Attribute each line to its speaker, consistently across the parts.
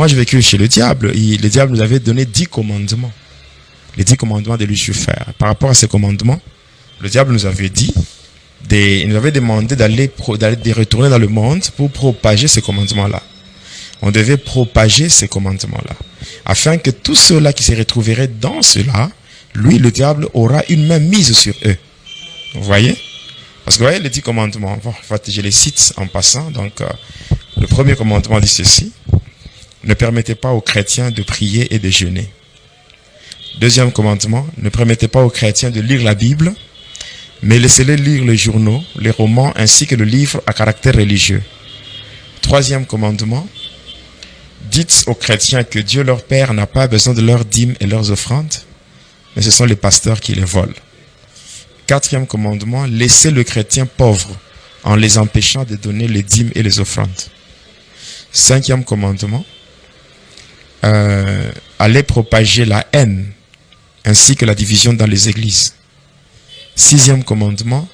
Speaker 1: Moi, j'ai vécu chez le diable. Le diable nous avait donné 10 commandements. Les 10 commandements de Lucifer. Par rapport à ces commandements, le diable nous avait dit, il nous avait demandé de retourner dans le monde pour propager ces commandements-là. On devait propager ces commandements-là. Afin que tous ceux-là qui se retrouveraient dans cela, lui, le diable, aura une main mise sur eux. Vous voyez? Parce que vous voyez les 10 commandements. Bon, en fait, je les cite en passant. Donc, le premier commandement dit ceci. Ne permettez pas aux chrétiens de prier et de jeûner. Deuxième commandement, ne permettez pas aux chrétiens de lire la Bible, mais laissez-les lire les journaux, les romans, ainsi que le livre à caractère religieux. Troisième commandement, dites aux chrétiens que Dieu leur Père n'a pas besoin de leurs dîmes et leurs offrandes, mais ce sont les pasteurs qui les volent. Quatrième commandement, laissez le chrétien pauvre en les empêchant de donner les dîmes et les offrandes. Cinquième commandement, allez propager la haine ainsi que la division dans les églises. Sixième commandement,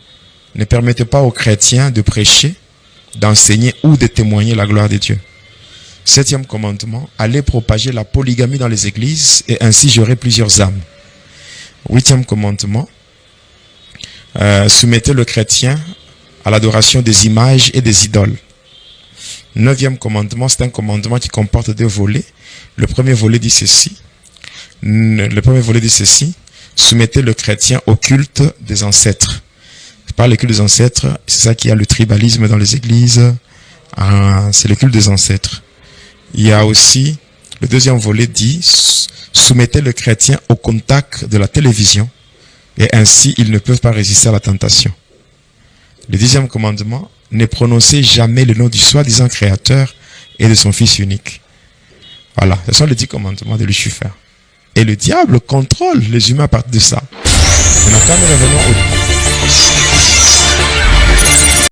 Speaker 1: ne permettez pas aux chrétiens de prêcher, d'enseigner ou de témoigner la gloire de Dieu. Septième commandement, allez propager la polygamie dans les églises et ainsi j'aurai plusieurs âmes. Huitième commandement, soumettez le chrétien à l'adoration des images et des idoles. Neuvième commandement, c'est un commandement qui comporte 2 volets. Le premier volet dit ceci. Soumettez le chrétien au culte des ancêtres. Par le culte des ancêtres, c'est ça qu'il y a le tribalisme dans les églises. C'est le culte des ancêtres. Il y a aussi, le deuxième volet dit, soumettez le chrétien au contact de la télévision et ainsi ils ne peuvent pas résister à la tentation. Le 10e commandement, ne prononcez jamais le nom du soi-disant créateur et de son fils unique. Voilà, ce sont les 10 commandements de Lucifer. Et le diable contrôle les humains à partir de ça. Maintenant, quand nous revenons au